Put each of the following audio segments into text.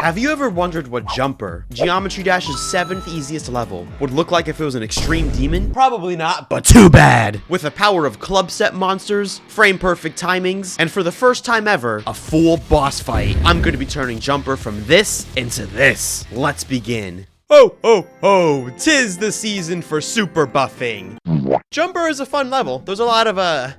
Have you ever wondered what Jumper, Geometry Dash's 7th easiest level, would look like if it was an extreme demon? Probably not, but too bad! With the power of club set monsters, frame perfect timings, and for the first time ever, a full boss fight, I'm going to be turning Jumper from this into this. Let's begin. Ho, ho, ho! 'Tis the season for super buffing. Jumper is a fun level. There's a lot of,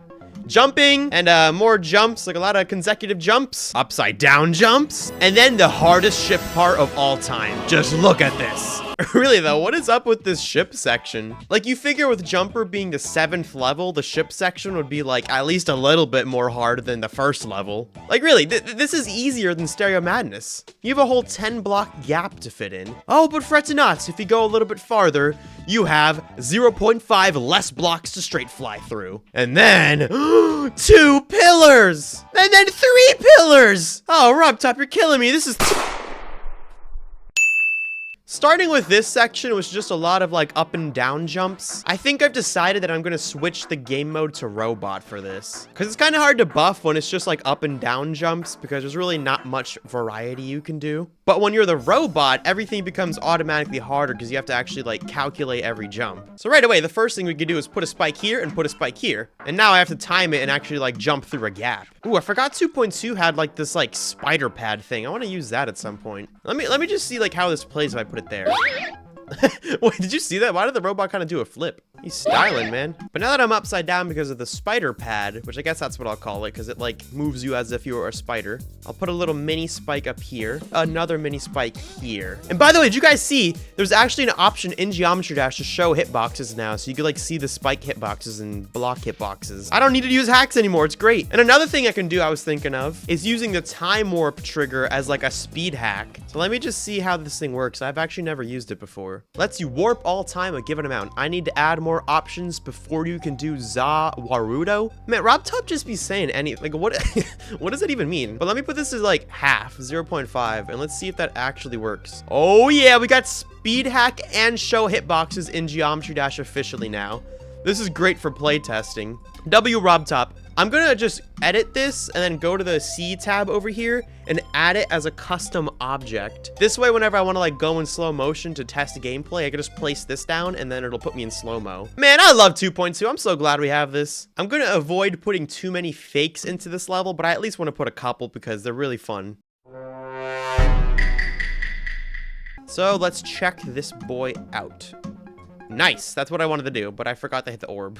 jumping and more jumps, like a lot of consecutive jumps, upside down jumps, and then the hardest ship part of all time. Just look at this. Really though, what is up with this ship section? Like, you figure with Jumper being the 7th level, the ship section would be like at least a little bit more hard than the 1st level. Like really, this is easier than Stereo Madness. You have a whole 10 block gap to fit in. Oh, but fret not, if you go a little bit farther, you have 0.5 less blocks to straight fly through. And then 2 pillars! And then 3 pillars! Oh, RobTop, you're killing me. This is... Starting with this section was just a lot of like up and down jumps. I think I've decided that I'm gonna switch the game mode to robot for this, because it's kind of hard to buff when it's just like up and down jumps, because there's really not much variety you can do. But when you're the robot, everything becomes automatically harder because you have to actually like calculate every jump. So right away, the first thing we could do is put a spike here and put a spike here. And now I have to time it and actually like jump through a gap. Ooh, I forgot 2.2 had like this like spider pad thing. I want to use that at some point. Let me just see like how this plays if I put it there. Wait, did you see that? Why did the robot kind of do a flip? He's styling, man. But now that I'm upside down because of the spider pad, which I guess that's what I'll call it, because it like moves you as if you were a spider, I'll put a little mini spike up here, another mini spike here. And by the way, did you guys see there's actually an option in Geometry Dash to show hitboxes now, so you can like see the spike hitboxes and block hitboxes. I don't need to use hacks anymore. It's great. And another thing I can do, I was thinking of, is using the time warp trigger as like a speed hack. So let me just see how this thing works. I've actually never used it before. Lets you warp all time a given amount. I need to add more options before you can do Za Warudo. Man, RobTop just be saying any, like, what what does that even mean? But let me put this as like half, 0.5, and let's see if that actually works. Oh yeah, we got speed hack and show hitboxes in Geometry Dash officially now. This is great for playtesting. RobTop. I'm gonna just edit this and then go to the C tab over here and add it as a custom object. This way, whenever I want to like go in slow motion to test gameplay, I can just place this down and then it'll put me in slow-mo. Man, I love 2.2. I'm so glad we have this. I'm gonna avoid putting too many fakes into this level, but I at least want to put a couple because they're really fun. So let's check this boy out. Nice, that's what I wanted to do, but I forgot to hit the orb,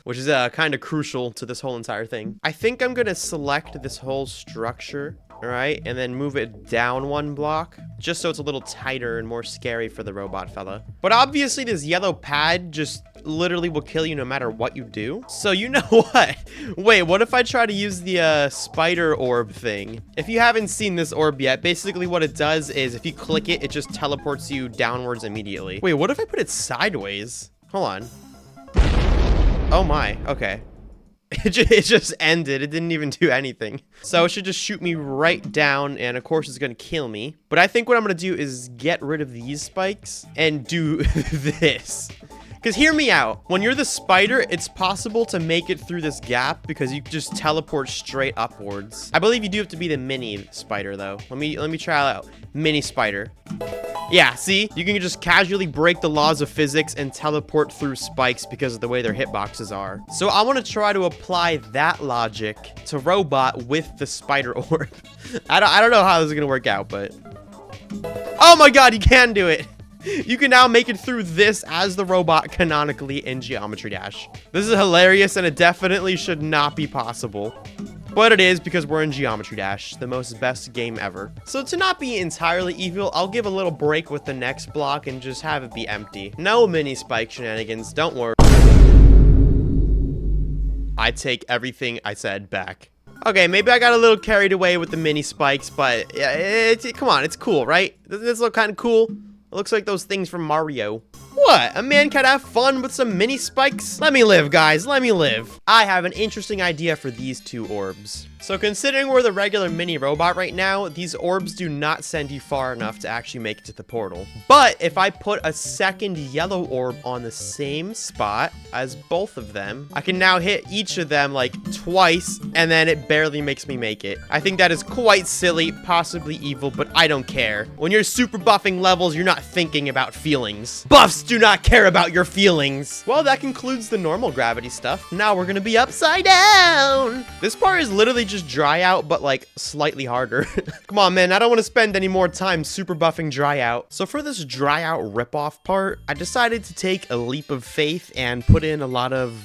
which is kind of crucial to this whole entire thing. I think I'm gonna select this whole structure, all right, and then move it down 1 block, just so it's a little tighter and more scary for the robot fella. But obviously this yellow pad just literally will kill you no matter what you do. So you know what? Wait, what if I try to use the spider orb thing? If you haven't seen this orb yet, basically what it does is if you click it, it just teleports you downwards immediately. Wait, what if I put it sideways? Hold on. Oh my, okay. It just ended. It didn't even do anything. So it should just shoot me right down, and of course it's gonna kill me. But I think what I'm gonna do is get rid of these spikes and do this. Because hear me out, when you're the spider, it's possible to make it through this gap because you just teleport straight upwards. I believe you do have to be the mini spider though. Let me try it out. Mini spider. Yeah, see? You can just casually break the laws of physics and teleport through spikes because of the way their hitboxes are. So I want to try to apply that logic to robot with the spider orb. I don't know how this is going to work out, but... Oh my god, you can do it! You can now make it through this as the robot canonically in Geometry Dash. This is hilarious and it definitely should not be possible. But it is because we're in Geometry Dash, the most best game ever. So to not be entirely evil, I'll give a little break with the next block and just have it be empty. No mini spike shenanigans, don't worry. I take everything I said back. Okay, maybe I got a little carried away with the mini spikes, but yeah, come on, it's cool, right? Doesn't this look kind of cool? It looks like those things from Mario. What? A man can have fun with some mini spikes? Let me live, guys. Let me live. I have an interesting idea for these 2 orbs. So considering we're the regular mini robot right now, these orbs do not send you far enough to actually make it to the portal. But if I put a second yellow orb on the same spot as both of them, I can now hit each of them like twice, and then it barely makes me make it. I think that is quite silly, possibly evil, but I don't care. When you're super buffing levels, you're not thinking about feelings. Buffs do not care about your feelings. Well, that concludes the normal gravity stuff. Now we're gonna be upside down. This part is literally just dry out, but like slightly harder. Come on, man, I don't want to spend any more time super buffing dry out. So for this dry out ripoff part, I decided to take a leap of faith and put in a lot of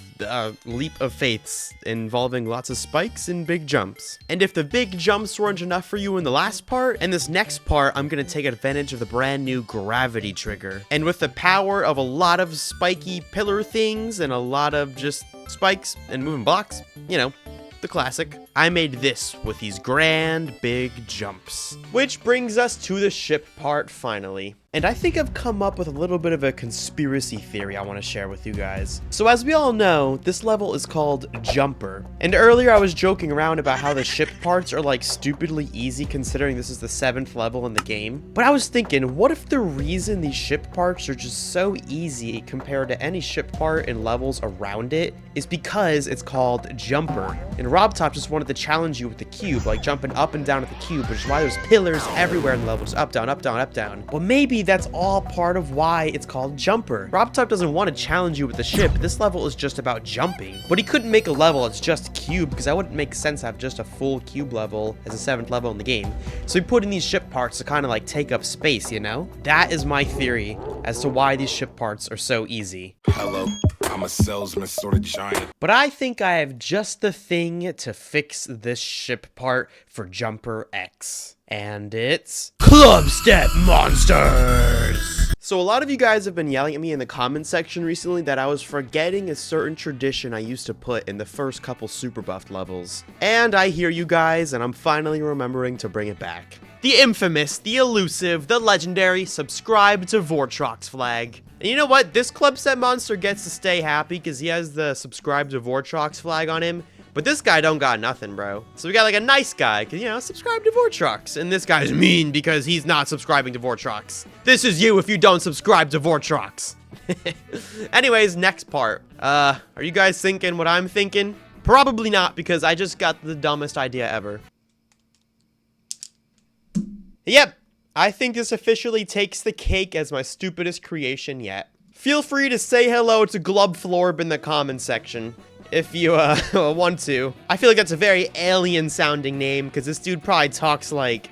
leap of faiths involving lots of spikes and big jumps. And if the big jumps weren't enough for you in the last part, in this next part, I'm gonna take advantage of the brand new gravity trigger. And with the power of a lot of spiky pillar things and a lot of just spikes and moving blocks, you know, the classic, I made this with these grand big jumps. Which brings us to the ship part finally. And I think I've come up with a little bit of a conspiracy theory I want to share with you guys. So as we all know, this level is called Jumper. And earlier I was joking around about how the ship parts are like stupidly easy considering this is the 7th level in the game. But I was thinking, what if the reason these ship parts are just so easy compared to any ship part and levels around it is because it's called Jumper. And RobTop just wanted to challenge you with the cube, like jumping up and down at the cube, which is why there's pillars everywhere in the levels, up, down, up, down, up, down. Well, maybe that's all part of why it's called Jumper. RobTop doesn't want to challenge you with the ship. This level is just about jumping. But he couldn't make a level that's just cube, because that wouldn't make sense to have just a full cube level as a 7th level in the game. So he put in these ship parts to kind of like take up space, you know? That is my theory as to why these ship parts are so easy. Hello, I'm a salesman sort of giant. But I think I have just the thing to fix this ship part for Jumper X. And it's Club Step Monsters! So a lot of you guys have been yelling at me in the comment section recently that I was forgetting a certain tradition I used to put in the first couple super buffed levels. And I hear you guys, and I'm finally remembering to bring it back. The infamous, the elusive, the legendary subscribe to Vortrox flag. And you know what? This Club Set Monster gets to stay happy because he has the subscribe to Vortrox flag on him. But this guy don't got nothing, bro. So we got like a nice guy, cause you know, subscribe to Vortrox. And this guy's mean because he's not subscribing to Vortrox. This is you if you don't subscribe to Vortrox. Anyways, next part. Are you guys thinking what I'm thinking? Probably not, because I just got the dumbest idea ever. Yep, I think this officially takes the cake as my stupidest creation yet. Feel free to say hello to Glubflorb in the comment section if you want to. I feel like that's a very alien sounding name because this dude probably talks like...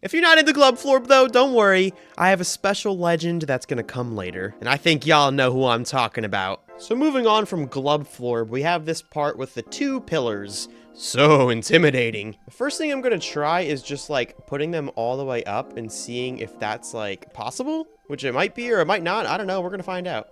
If you're not into Glubflorb though, don't worry. I have a special legend that's gonna come later, and I think y'all know who I'm talking about. So moving on from Glubflorb, we have this part with the 2 pillars. So intimidating. The first thing I'm gonna try is just like putting them all the way up and seeing if that's like possible, which it might be or it might not. I don't know. We're gonna find out.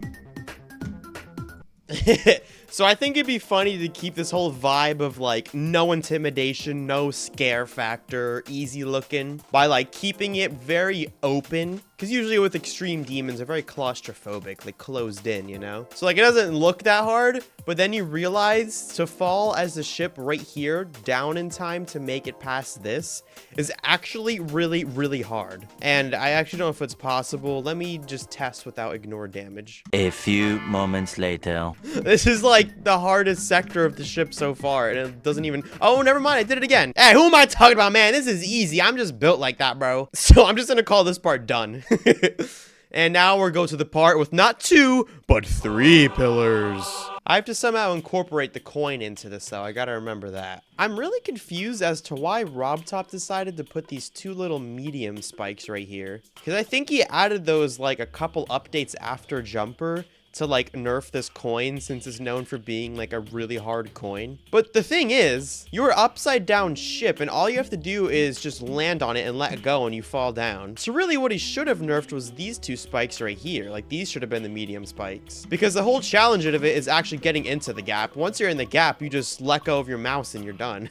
So I think it'd be funny to keep this whole vibe of like no intimidation, no scare factor, easy looking by like keeping it very open. Because usually with extreme demons, they're very claustrophobic, like closed in, you know? So like it doesn't look that hard, but then you realize to fall as the ship right here down in time to make it past this is actually really, really hard. And I actually don't know if it's possible. Let me just test without ignore damage. A few moments later. This is like the hardest sector of the ship so far, and it doesn't even... Oh, never mind, I did it again. Hey, who am I talking about, man? This is easy. I'm just built like that, bro. So I'm just gonna call this part done. And now we'll go to the part with not 2, but 3 pillars. I have to somehow incorporate the coin into this, though. I gotta remember that. I'm really confused as to why RobTop decided to put these 2 little medium spikes right here. Because I think he added those, like, a couple updates after Jumper to like nerf this coin since it's known for being like a really hard coin. But the thing is, you're an upside down ship and all you have to do is just land on it and let go and you fall down. So really what he should have nerfed was these 2 spikes right here. Like these should have been the medium spikes. Because the whole challenge of it is actually getting into the gap. Once you're in the gap, you just let go of your mouse and you're done.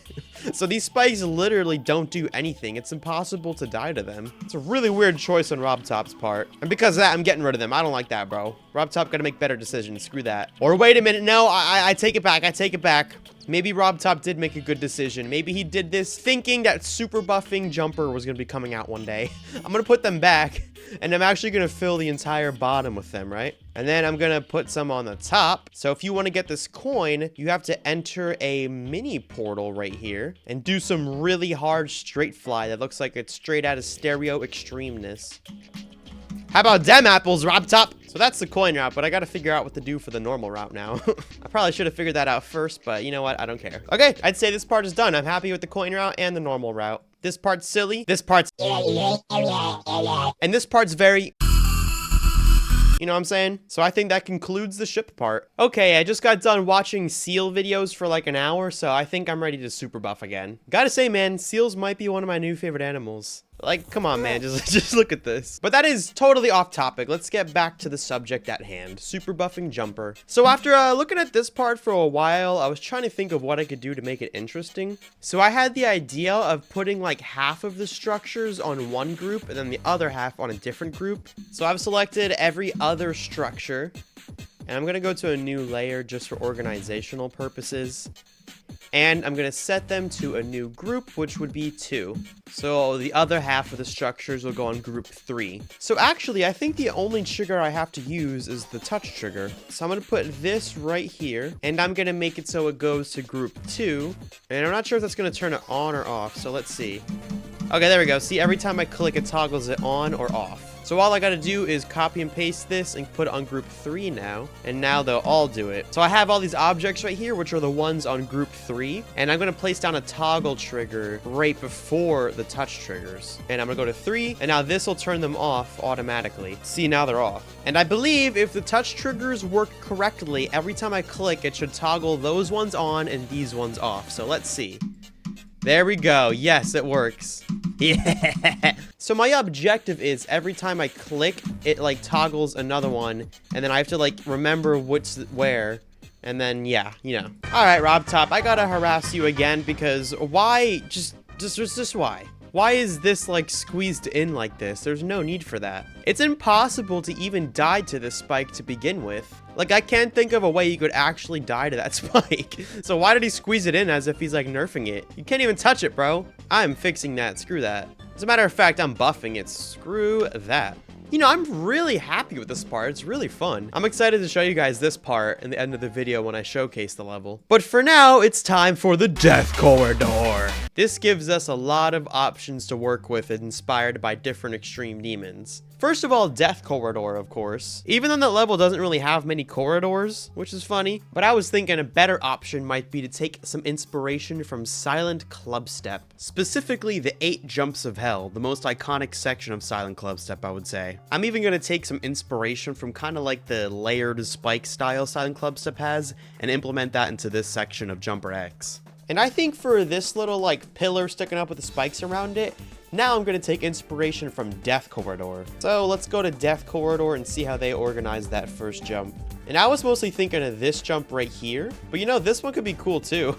So these spikes literally don't do anything. It's impossible to die to them. It's a really weird choice on RobTop's part. And because of that, I'm getting rid of them. I don't like that, bro. Rob Top gotta make better decisions. Screw that. Or wait a minute. No, I take it back. I take it back. Maybe Rob Top did make a good decision. Maybe he did this thinking that Super Buffing Jumper was gonna be coming out one day. I'm gonna put them back, and I'm actually gonna fill the entire bottom with them, right? And then I'm gonna put some on the top. So if you want to get this coin, you have to enter a mini portal right here and do some really hard straight fly that looks like it's straight out of Stereo Extremeness. How about dem apples, Rob Top? So that's the coin route, but I gotta figure out what to do for the normal route now. I probably should have figured that out first, but you know what? I don't care. Okay, I'd say this part is done. I'm happy with the coin route and the normal route. This part's silly. This part's... And this part's very... You know what I'm saying? So I think that concludes the ship part. Okay, I just got done watching seal videos for like an hour, so I think I'm ready to super buff again. Gotta say, man, seals might be one of my new favorite animals. Like, come on, man, just look at this. But that is totally off topic. Let's get back to the subject at hand, super buffing Jumper. So after looking at this part for a while, I was trying to think of what I could do to make it interesting. So I had the idea of putting like half of the structures on one group and then the other half on a different group. So I've selected every other structure, and I'm gonna go to a new layer just for organizational purposes. And I'm going to set them to a new group, which would be 2. So the other half of the structures will go on group 3. So actually, I think the only trigger I have to use is the touch trigger. So I'm going to put this right here, and I'm going to make it so it goes to group 2. And I'm not sure if that's going to turn it on or off, so let's see. Okay, there we go. See, every time I click, it toggles it on or off. So all I gotta do is copy and paste this and put it on group 3 now, and now they'll all do it. So I have all these objects right here, which are the ones on group 3, and I'm gonna place down a toggle trigger right before the touch triggers. And I'm gonna go to 3, and now this will turn them off automatically. See, now they're off. And I believe if the touch triggers work correctly, every time I click, it should toggle those ones on and these ones off. So let's see. There we go. Yes, it works. Yeah. So my objective is every time I click, it like toggles another one, and then I have to like remember what's where, and then yeah, you know. All right, Rob Top, I gotta harass you again because why? Just why? Why is this like squeezed in like this? There's no need for that. It's impossible to even die to this spike to begin with. Like, I can't think of a way you could actually die to that spike. So why did he squeeze it in as if he's like nerfing it? You can't even touch it, bro. I'm fixing that. Screw that. As a matter of fact, I'm buffing it. Screw that. You know, I'm really happy with this part. It's really fun. I'm excited to show you guys this part in the end of the video when I showcase the level. But for now, it's time for the Death Corridor. This gives us a lot of options to work with, inspired by different extreme demons. First of all, Death Corridor, of course. Even though that level doesn't really have many corridors, which is funny, but I was thinking a better option might be to take some inspiration from Silent Clubstep. Specifically, the 8 Jumps of Hell, the most iconic section of Silent Clubstep, I would say. I'm even going to take some inspiration from kind of like the layered spike style Silent Clubstep has, and implement that into this section of Jumper X. And I think for this little like pillar sticking up with the spikes around it, now I'm going to take inspiration from Death Corridor. So let's go to Death Corridor and see how they organize that first jump. And I was mostly thinking of this jump right here, but you know, this one could be cool too.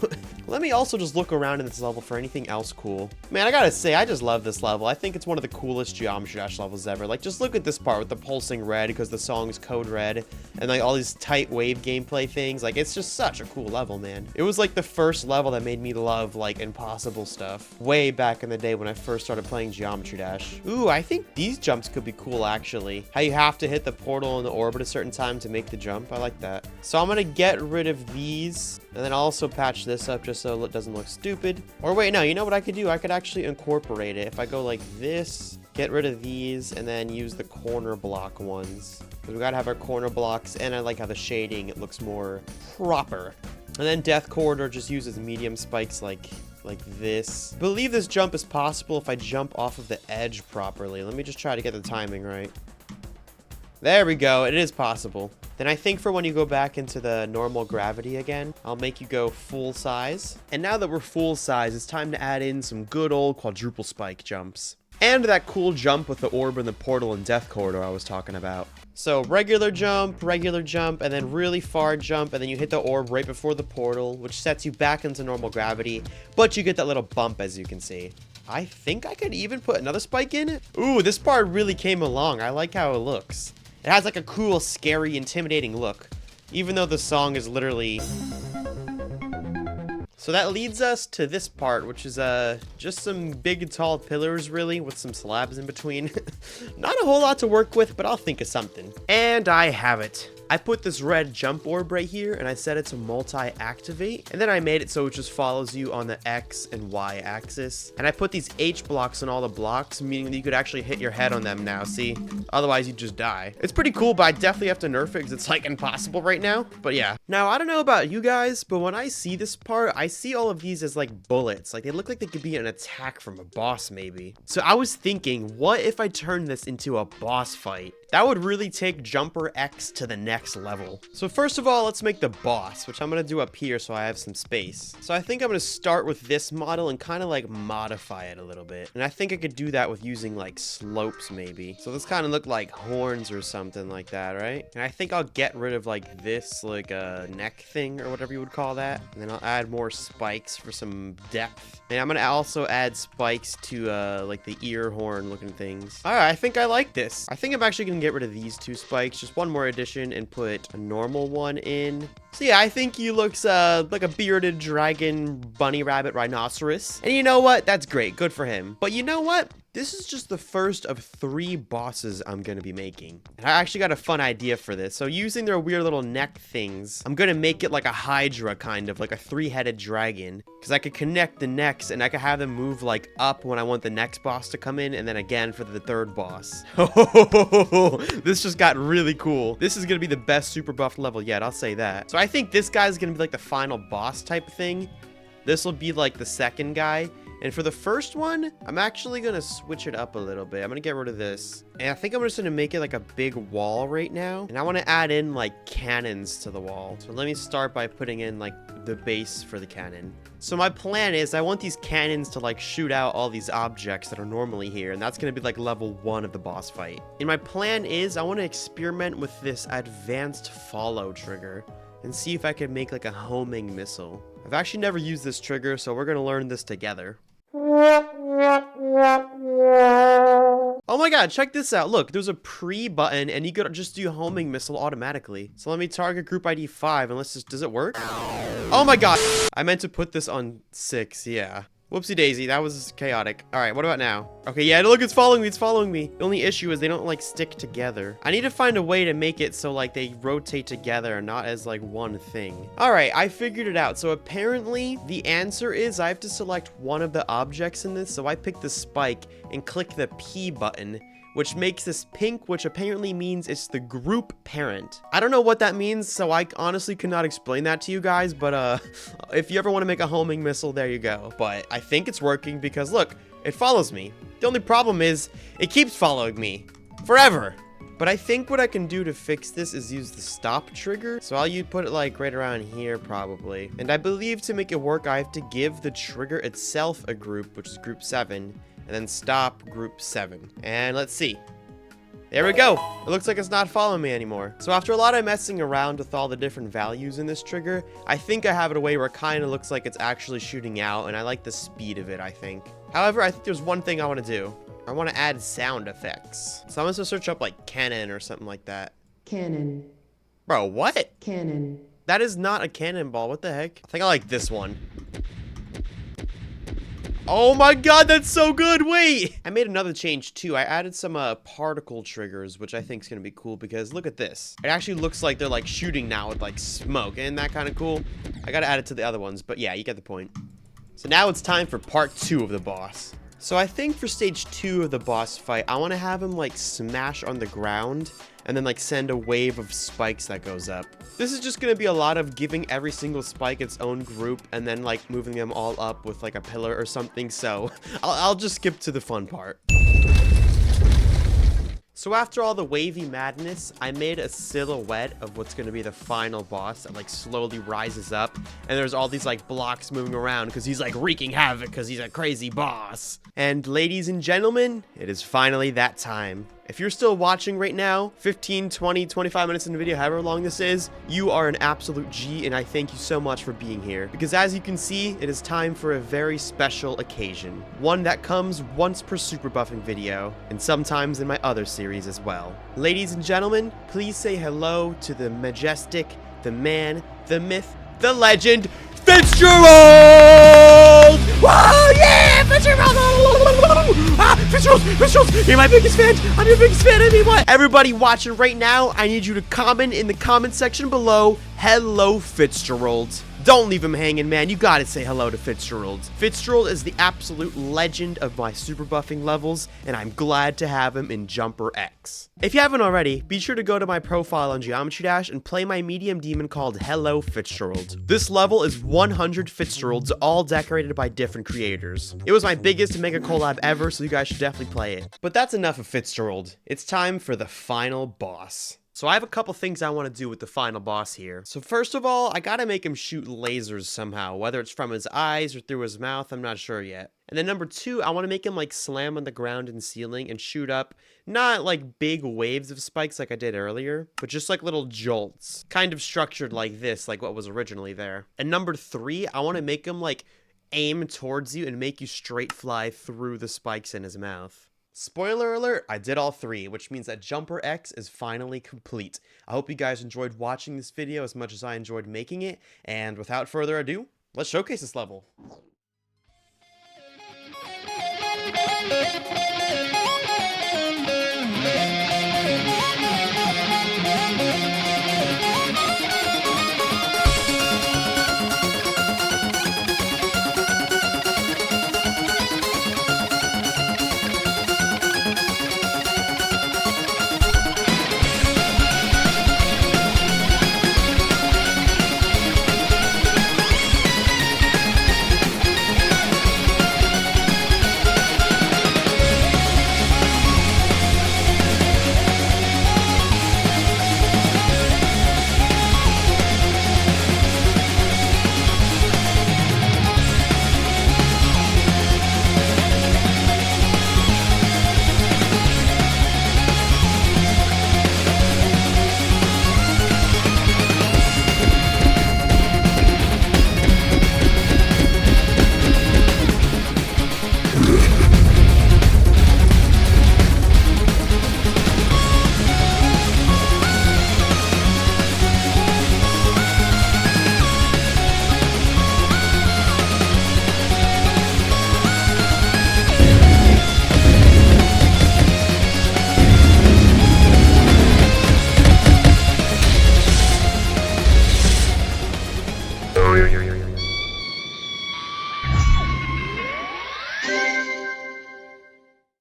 Let me also just look around in this level for anything else cool. Man, I gotta say, I just love this level. I think it's one of the coolest Geometry Dash levels ever. Like, just look at this part with the pulsing red because the song's Code Red, and like all these tight wave gameplay things. Like, it's just such a cool level, man. It was like the first level that made me love like impossible stuff way back in the day when I first started playing Geometry Dash. Ooh, I think these jumps could be cool actually. How you have to hit the portal in the orb at a certain time to make the jump. I like that. So I'm gonna get rid of these, and then I'll also patch this up just so it doesn't look stupid. Or wait, no, you know what I could do? I could actually incorporate it. If I go like this, get rid of these, and then use the corner block ones. Because we gotta have our corner blocks, and I like how the shading, it looks more proper. And then Death Corridor just uses medium spikes like this. I believe this jump is possible if I jump off of the edge properly. Let me just try to get the timing right. There we go. It is possible. Then I think for when you go back into the normal gravity again, I'll make you go full size. And now that we're full size, it's time to add in some good old quadruple spike jumps. And that cool jump with the orb and the portal and Death Corridor I was talking about. So regular jump, and then really far jump, and then you hit the orb right before the portal, which sets you back into normal gravity, but you get that little bump as you can see. I think I could even put another spike in it. Ooh, this part really came along. I like how it looks. It has like a cool, scary, intimidating look, even though the song is literally... So that leads us to this part, which is just some big tall pillars really with some slabs in between. Not a whole lot to work with, but I'll think of something. And I have it. I put this red jump orb right here and I set it to multi-activate, and then I made it so it just follows you on the X and Y axis. And I put these H blocks on all the blocks, meaning that you could actually hit your head on them now, see? Otherwise you'd just die. It's pretty cool, but I definitely have to nerf it because it's like impossible right now. But yeah. Now I don't know about you guys, but when I see this part, I see all of these as like bullets. Like they look like they could be an attack from a boss maybe. So I was thinking, what if I turn this into a boss fight? That would really take Jumper X to the next level. So first of all, let's make the boss, which I'm gonna do up here so I have some space. So I think I'm gonna start with this model and kind of like modify it a little bit. And I think I could do that with using like slopes maybe. So this kind of look like horns or something like that, right? And I think I'll get rid of like this like a neck thing or whatever you would call that. And then I'll add more spikes for some depth. And I'm gonna also add spikes to like the ear horn looking things. All right, I think I like this. I think I'm actually gonna get rid of these two spikes, just one more addition, and put a normal one in. So yeah, I think he looks like a bearded dragon, bunny rabbit, rhinoceros. And you know what? That's great. Good for him. But you know what? This is just the first of 3 bosses I'm going to be making. And I actually got a fun idea for this. So using their weird little neck things, I'm going to make it like a Hydra kind of, like a 3-headed dragon. Because I could connect the necks and I could have them move like up when I want the next boss to come in, and then again for the 3rd boss. This just got really cool. This is going to be the best super buff level yet, I'll say that. So I think this guy's going to be like the final boss type thing. This will be like the 2nd guy. And for the first one, I'm actually going to switch it up a little bit. I'm going to get rid of this. And I think I'm just going to make it like a big wall right now. And I want to add in like cannons to the wall. So let me start by putting in like the base for the cannon. So my plan is I want these cannons to like shoot out all these objects that are normally here. And that's going to be like level 1 of the boss fight. And my plan is I want to experiment with this advanced follow trigger and see if I can make like a homing missile. I've actually never used this trigger, so we're going to learn this together. Oh my god, check this out. Look, there's a pre button and you could just do homing missile automatically. So let me target group ID 5 and let's just, does it work? Oh my god. I meant to put this on 6, yeah. Whoopsie daisy, that was chaotic. All right, what about now? Okay, yeah, look, it's following me, it's following me. The only issue is they don't like stick together. I need to find a way to make it so like they rotate together and not as like one thing. All right, I figured it out. So apparently the answer is I have to select one of the objects in this. So I pick the spike and click the P button, which makes this pink, which apparently means it's the group parent. I don't know what that means, so I honestly could not explain that to you guys, but if you ever want to make a homing missile, there you go. But I think it's working because look, it follows me. The only problem is it keeps following me forever. But I think what I can do to fix this is use the stop trigger. So I'll put it like right around here probably. And I believe to make it work, I have to give the trigger itself a group, which is group 7. And then stop group 7. And let's see. There we go. It looks like it's not following me anymore. So after a lot of messing around with all the different values in this trigger, I think I have it a way where it kind of looks like it's actually shooting out, and I like the speed of it, I think. However, I think there's one thing I want to do. I want to add sound effects. So I'm going to search up like cannon or something like that. Cannon. Bro, what? Cannon. That is not a cannonball. What the heck? I think I like this one. Oh my god, that's so good. Wait, I made another change too. I added some particle triggers, which I think is gonna be cool because look at this. It actually looks like they're like shooting now with like smoke. Isn't that kind of cool? I gotta add it to the other ones, but yeah, you get the point. So now it's time for part 2 of the boss. So I think for stage 2 of the boss fight, I want to have him like smash on the ground and then like send a wave of spikes that goes up. This is just going to be a lot of giving every single spike its own group and then like moving them all up with like a pillar or something. So I'll just skip to the fun part. So after all the wavy madness, I made a silhouette of what's going to be the final boss that like slowly rises up. And there's all these like blocks moving around because he's like wreaking havoc because he's a crazy boss. And ladies and gentlemen, it is finally that time. If you're still watching right now, 15, 20, 25 minutes in the video, however long this is, you are an absolute G, and I thank you so much for being here. Because as you can see, it is time for a very special occasion. One that comes once per super buffing video, and sometimes in my other series as well. Ladies and gentlemen, please say hello to the majestic, the man, the myth, the legend, Fitzgerald! Whoa, yeah, Fitzgerald! Fitzgerald! You're my biggest fan! I'm your biggest fan, I mean what? Everybody watching right now, I need you to comment in the comment section below, hello, Fitzgerald. Don't leave him hanging, man. You gotta say hello to Fitzgerald. Fitzgerald is the absolute legend of my super buffing levels, and I'm glad to have him in Jumper X. If you haven't already, be sure to go to my profile on Geometry Dash and play my medium demon called Hello Fitzgerald. This level is 100 Fitzgeralds, all decorated by different creators. It was my biggest mega collab ever, so you guys should definitely play it. But that's enough of Fitzgerald. It's time for the final boss. So I have a couple things I want to do with the final boss here. So first of all, I gotta make him shoot lasers somehow, whether it's from his eyes or through his mouth, I'm not sure yet. And then number two, I want to make him like slam on the ground and ceiling and shoot up, not like big waves of spikes like I did earlier, but just like little jolts, kind of structured like this, like what was originally there. And number three, I want to make him like aim towards you and make you straight fly through the spikes in his mouth. Spoiler alert, I did all three, which means that Jumper X is finally complete. I hope you guys enjoyed watching this video as much as I enjoyed making it, and without further ado, let's showcase this level.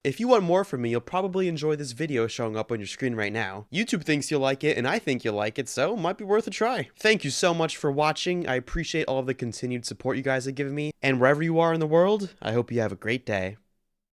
If you want more from me, you'll probably enjoy this video showing up on your screen right now. YouTube thinks you'll like it, and I think you'll like it, so it might be worth a try. Thank you so much for watching. I appreciate all of the continued support you guys have given me, and wherever you are in the world, I hope you have a great day.